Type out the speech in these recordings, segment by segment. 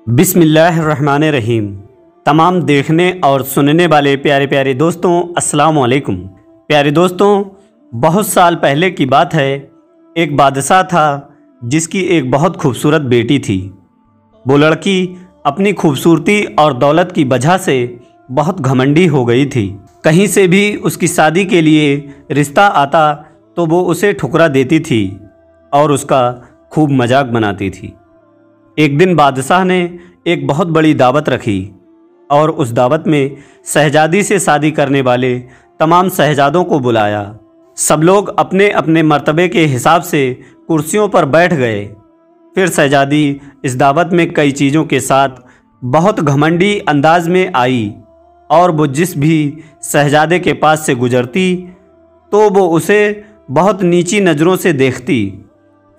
बिस्मिल्लाहिर्रहमानिर्रहीम। तमाम देखने और सुनने वाले प्यारे प्यारे दोस्तों, अस्सलाम वालेकुम। प्यारे दोस्तों, बहुत साल पहले की बात है। एक बादशाह था जिसकी एक बहुत खूबसूरत बेटी थी। वो लड़की अपनी खूबसूरती और दौलत की वजह से बहुत घमंडी हो गई थी। कहीं से भी उसकी शादी के लिए रिश्ता आता तो वो उसे ठुकरा देती थी और उसका खूब मजाक बनाती थी। एक दिन बादशाह ने एक बहुत बड़ी दावत रखी और उस दावत में शहजादी से शादी करने वाले तमाम शहजादों को बुलाया। सब लोग अपने अपने मर्तबे के हिसाब से कुर्सियों पर बैठ गए। फिर शहजादी इस दावत में कई चीज़ों के साथ बहुत घमंडी अंदाज में आई और वो जिस भी शहजादे के पास से गुजरती तो वो उसे बहुत नीची नज़रों से देखती।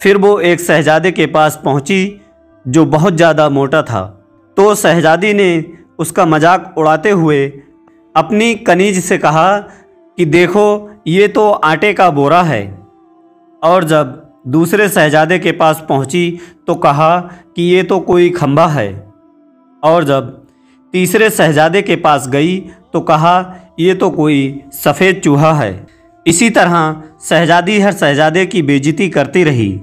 फिर वो एक शहजादे के पास पहुंची जो बहुत ज़्यादा मोटा था। तो शहजादी ने उसका मजाक उड़ाते हुए अपनी कनीज से कहा कि देखो, ये तो आटे का बोरा है। और जब दूसरे शहजादे के पास पहुंची तो कहा कि ये तो कोई खंभा है। और जब तीसरे शहजादे के पास गई तो कहा ये तो कोई सफ़ेद चूहा है। इसी तरह शहजादी हर शहजादे की बेइज्जती करती रही,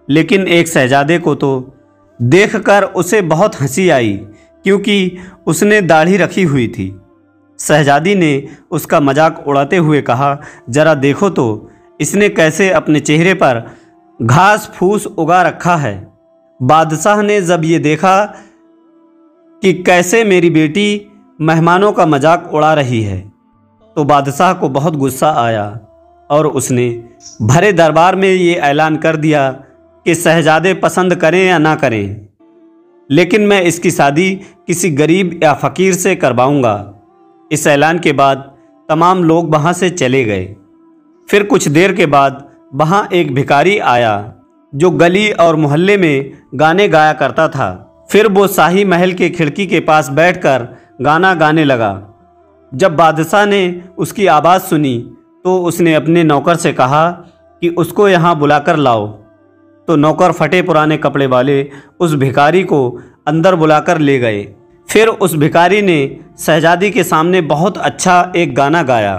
लेकिन एक शहजादे को तो देखकर उसे बहुत हंसी आई क्योंकि उसने दाढ़ी रखी हुई थी। शहजादी ने उसका मजाक उड़ाते हुए कहा, जरा देखो तो इसने कैसे अपने चेहरे पर घास फूस उगा रखा है। बादशाह ने जब ये देखा कि कैसे मेरी बेटी मेहमानों का मजाक उड़ा रही है तो बादशाह को बहुत गुस्सा आया और उसने भरे दरबार में ये ऐलान कर दिया कि शहजादे पसंद करें या ना करें, लेकिन मैं इसकी शादी किसी गरीब या फ़कीर से करवाऊंगा। इस ऐलान के बाद तमाम लोग वहाँ से चले गए। फिर कुछ देर के बाद वहाँ एक भिखारी आया जो गली और मोहल्ले में गाने गाया करता था। फिर वो शाही महल के खिड़की के पास बैठकर गाना गाने लगा। जब बादशाह ने उसकी आवाज़ सुनी तो उसने अपने नौकर से कहा कि उसको यहाँ बुलाकर लाओ। तो नौकर फटे पुराने कपड़े वाले उस भिखारी को अंदर बुलाकर ले गए। फिर उस भिखारी ने शहजादी के सामने बहुत अच्छा एक गाना गाया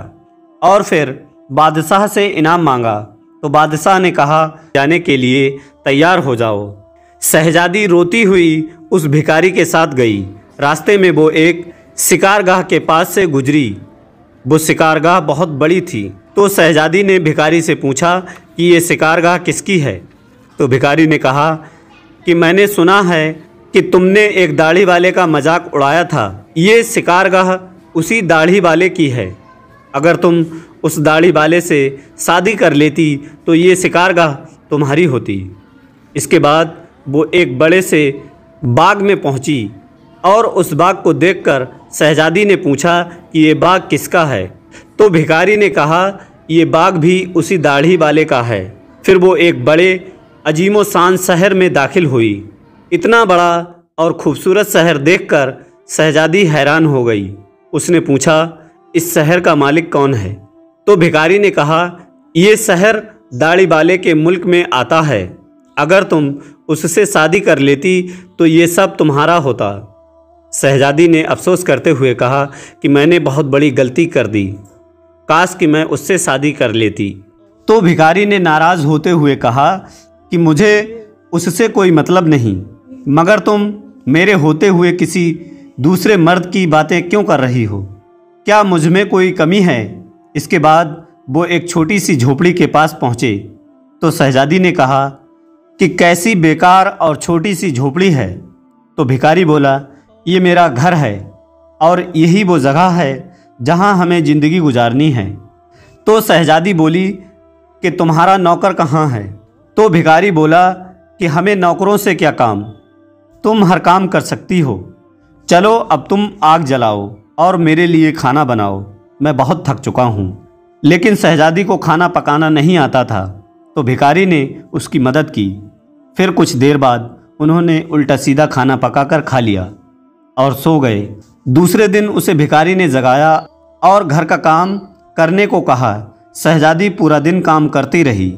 और फिर बादशाह से इनाम मांगा। तो बादशाह ने कहा, जाने के लिए तैयार हो जाओ। शहजादी रोती हुई उस भिखारी के साथ गई। रास्ते में वो एक शिकारगाह के पास से गुजरी। वो शिकारगाह बहुत बड़ी थी। तो शहजादी ने भिखारी से पूछा कि ये शिकारगाह किसकी है। तो भिखारी ने कहा कि मैंने सुना है कि तुमने एक दाढ़ी वाले का मजाक उड़ाया था। ये शिकारगाह उसी दाढ़ी वाले की है। अगर तुम उस दाढ़ी वाले से शादी कर लेती तो ये शिकारगाह तुम्हारी होती। इसके बाद वो एक बड़े से बाग में पहुंची और उस बाग को देखकर शहजादी ने पूछा कि ये बाग किसका है। तो भिखारी ने कहा ये बाग भी उसी दाढ़ी वाले का है। फिर वो एक बड़े अजीमो शान शहर में दाखिल हुई। इतना बड़ा और खूबसूरत शहर देखकर शहजादी हैरान हो गई। उसने पूछा, इस शहर का मालिक कौन है। तो भिखारी ने कहा, ये शहर दाढ़ी वाले के मुल्क में आता है। अगर तुम उससे शादी कर लेती तो ये सब तुम्हारा होता। शहजादी ने अफसोस करते हुए कहा कि मैंने बहुत बड़ी गलती कर दी, काश कि मैं उससे शादी कर लेती। तो भिखारी ने नाराज़ होते हुए कहा कि मुझे उससे कोई मतलब नहीं, मगर तुम मेरे होते हुए किसी दूसरे मर्द की बातें क्यों कर रही हो? क्या मुझ में कोई कमी है? इसके बाद वो एक छोटी सी झोपड़ी के पास पहुँचे। तो शहजादी ने कहा कि कैसी बेकार और छोटी सी झोपड़ी है। तो भिखारी बोला, ये मेरा घर है और यही वो जगह है जहाँ हमें ज़िंदगी गुजारनी है। तो शहजादी बोली कि तुम्हारा नौकर कहाँ है। तो भिखारी बोला कि हमें नौकरों से क्या काम, तुम हर काम कर सकती हो। चलो अब तुम आग जलाओ और मेरे लिए खाना बनाओ, मैं बहुत थक चुका हूँ। लेकिन शहजादी को खाना पकाना नहीं आता था तो भिखारी ने उसकी मदद की। फिर कुछ देर बाद उन्होंने उल्टा सीधा खाना पकाकर खा लिया और सो गए। दूसरे दिन उसे भिखारी ने जगाया और घर का काम करने को कहा। शहजादी पूरा दिन काम करती रही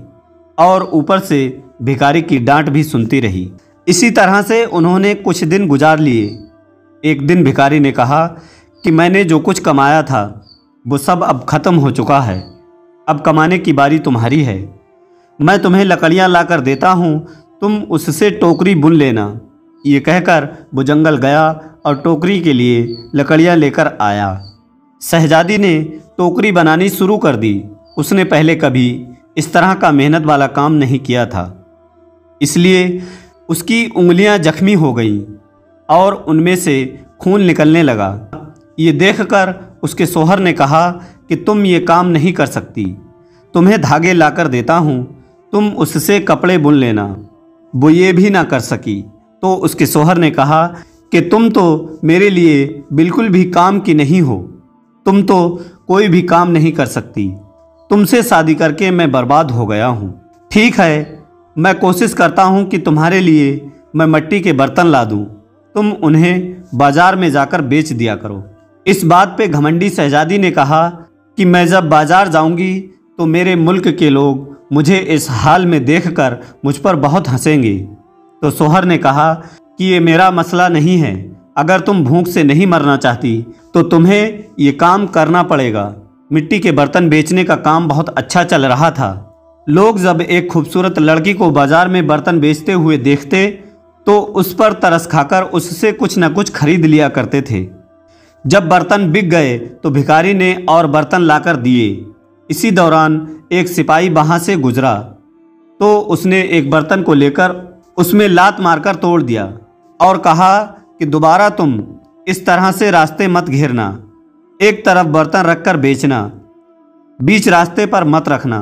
और ऊपर से भिखारी की डांट भी सुनती रही। इसी तरह से उन्होंने कुछ दिन गुजार लिए। एक दिन भिखारी ने कहा कि मैंने जो कुछ कमाया था वो सब अब ख़त्म हो चुका है, अब कमाने की बारी तुम्हारी है। मैं तुम्हें लकड़ियाँ ला कर देता हूँ, तुम उससे टोकरी बुन लेना। ये कहकर वो जंगल गया और टोकरी के लिए लकड़ियाँ लेकर आया। शहजादी ने टोकरी बनानी शुरू कर दी। उसने पहले कभी इस तरह का मेहनत वाला काम नहीं किया था, इसलिए उसकी उंगलियां जख्मी हो गईं और उनमें से खून निकलने लगा। ये देखकर उसके शौहर ने कहा कि तुम ये काम नहीं कर सकती, तुम्हें धागे लाकर देता हूँ, तुम उससे कपड़े बुन लेना। वो ये भी ना कर सकी तो उसके शौहर ने कहा कि तुम तो मेरे लिए बिल्कुल भी काम की नहीं हो, तुम तो कोई भी काम नहीं कर सकती, तुमसे शादी करके मैं बर्बाद हो गया हूँ। ठीक है, मैं कोशिश करता हूँ कि तुम्हारे लिए मैं मिट्टी के बर्तन ला दूँ, तुम उन्हें बाजार में जाकर बेच दिया करो। इस बात पे घमंडी शहजादी ने कहा कि मैं जब बाजार जाऊँगी तो मेरे मुल्क के लोग मुझे इस हाल में देखकर मुझ पर बहुत हंसेंगे। तो शौहर ने कहा कि ये मेरा मसला नहीं है, अगर तुम भूख से नहीं मरना चाहती तो तुम्हें ये काम करना पड़ेगा। मिट्टी के बर्तन बेचने का काम बहुत अच्छा चल रहा था। लोग जब एक खूबसूरत लड़की को बाजार में बर्तन बेचते हुए देखते तो उस पर तरस खाकर उससे कुछ न कुछ खरीद लिया करते थे। जब बर्तन बिक गए तो भिखारी ने और बर्तन लाकर दिए। इसी दौरान एक सिपाही वहाँ से गुजरा तो उसने एक बर्तन को लेकर उसमें लात मारकर तोड़ दिया और कहा कि दोबारा तुम इस तरह से रास्ते मत घेरना, एक तरफ बर्तन रखकर बेचना, बीच रास्ते पर मत रखना।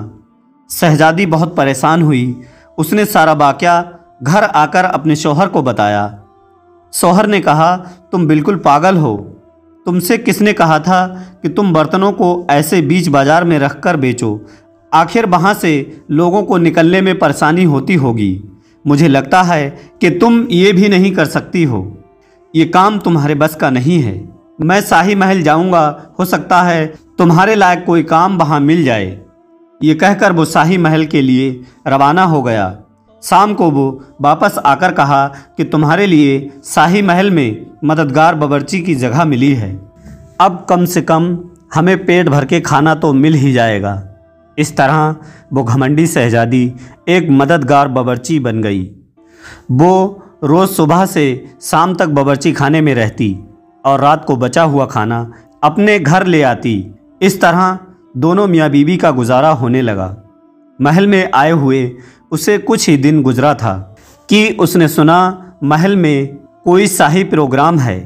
शहजादी बहुत परेशान हुई। उसने सारा वाकया घर आकर अपने शौहर को बताया। शौहर ने कहा, तुम बिल्कुल पागल हो, तुमसे किसने कहा था कि तुम बर्तनों को ऐसे बीच बाजार में रखकर बेचो, आखिर वहाँ से लोगों को निकलने में परेशानी होती होगी। मुझे लगता है कि तुम ये भी नहीं कर सकती हो, ये काम तुम्हारे बस का नहीं है। मैं शाही महल जाऊँगा, हो सकता है तुम्हारे लायक कोई काम वहाँ मिल जाए। ये कहकर वो शाही महल के लिए रवाना हो गया। शाम को वो वापस आकर कहा कि तुम्हारे लिए शाही महल में मददगार बावर्ची की जगह मिली है, अब कम से कम हमें पेट भर के खाना तो मिल ही जाएगा। इस तरह वो घमंडी शहजादी एक मददगार बावर्ची बन गई। वो रोज़ सुबह से शाम तक बावर्ची खाने में रहती और रात को बचा हुआ खाना अपने घर ले आती। इस तरह दोनों मियाँ बीवी का गुजारा होने लगा। महल में आए हुए उसे कुछ ही दिन गुजरा था कि उसने सुना महल में कोई शाही प्रोग्राम है।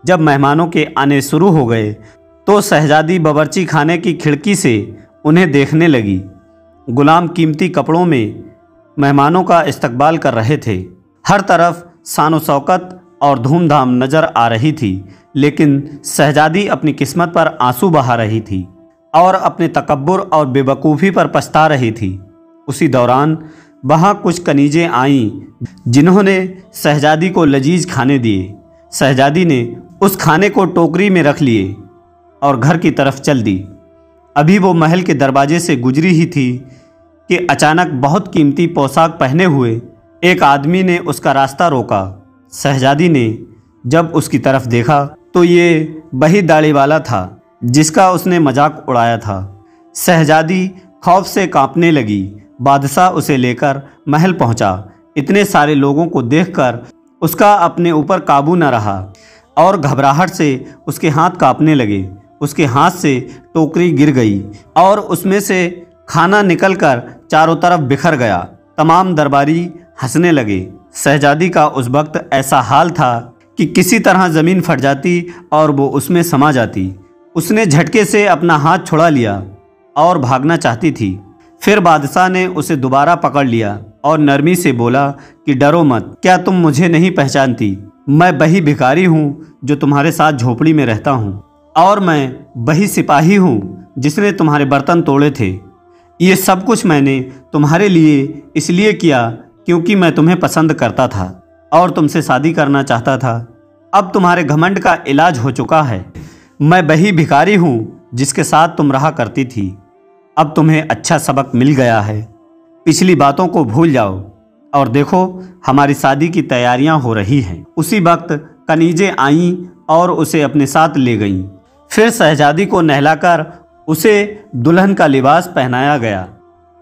जब मेहमानों के आने शुरू हो गए तो शहजादी बावर्ची खाने की खिड़की से उन्हें देखने लगी। गुलाम कीमती कपड़ों में मेहमानों का इस्तकबाल कर रहे थे। हर तरफ शान व शौकत और धूमधाम नज़र आ रही थी, लेकिन शहजादी अपनी किस्मत पर आंसू बहा रही थी और अपने तकब्बुर और बेवकूफ़ी पर पछता रही थी। उसी दौरान वहाँ कुछ कनीजें आईं जिन्होंने शहजादी को लजीज खाने दिए। शहजादी ने उस खाने को टोकरी में रख लिए और घर की तरफ चल दी। अभी वो महल के दरवाजे से गुजरी ही थी कि अचानक बहुत कीमती पोशाक पहने हुए एक आदमी ने उसका रास्ता रोका। शहजादी ने जब उसकी तरफ देखा तो ये वही दाढ़ी वाला था जिसका उसने मजाक उड़ाया था। शहजादी खौफ से कांपने लगी। बादशाह उसे लेकर महल पहुंचा। इतने सारे लोगों को देखकर उसका अपने ऊपर काबू न रहा और घबराहट से उसके हाथ कांपने लगे। उसके हाथ से टोकरी गिर गई और उसमें से खाना निकलकर चारों तरफ बिखर गया। तमाम दरबारी हंसने लगे। शहजादी का उस वक्त ऐसा हाल था कि किसी तरह ज़मीन फट जाती और वो उसमें समा जाती। उसने झटके से अपना हाथ छुड़ा लिया और भागना चाहती थी। फिर बादशाह ने उसे दोबारा पकड़ लिया और नरमी से बोला कि डरो मत, क्या तुम मुझे नहीं पहचानती? मैं वही भिखारी हूँ जो तुम्हारे साथ झोपड़ी में रहता हूँ और मैं वही सिपाही हूँ जिसने तुम्हारे बर्तन तोड़े थे। ये सब कुछ मैंने तुम्हारे लिए इसलिए किया क्योंकि मैं तुम्हें पसंद करता था और तुमसे शादी करना चाहता था। अब तुम्हारे घमंड का इलाज हो चुका है। मैं वही भिखारी हूँ जिसके साथ तुम रहा करती थी। अब तुम्हें अच्छा सबक मिल गया है। पिछली बातों को भूल जाओ। और देखो हमारी शादी की तैयारियां हो रही हैं। उसी वक्त कनीजें आईं और उसे अपने साथ ले गईं। फिर शहजादी को नहलाकर उसे दुल्हन का लिबास पहनाया गया।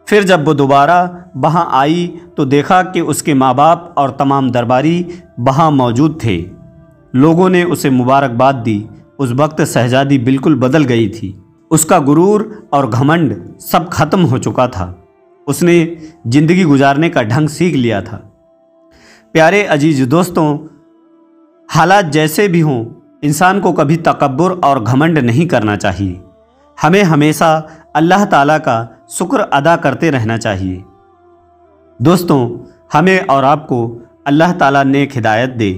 फिर जब वो दोबारा वहां आई तो देखा कि उसके माँ बाप और तमाम दरबारी वहां मौजूद थे। लोगों ने उसे मुबारकबाद दी। उस वक्त शहजादी बिल्कुल बदल गई थी। उसका गुरूर और घमंड सब खत्म हो चुका था। उसने जिंदगी गुजारने का ढंग सीख लिया था। प्यारे अजीज दोस्तों, हालात जैसे भी हों, इंसान को कभी तकब्बुर और घमंड नहीं करना चाहिए। हमें हमेशा अल्लाह ताला का शुक्र अदा करते रहना चाहिए। दोस्तों, हमें और आपको अल्लाह ताला नेक हिदायत दे।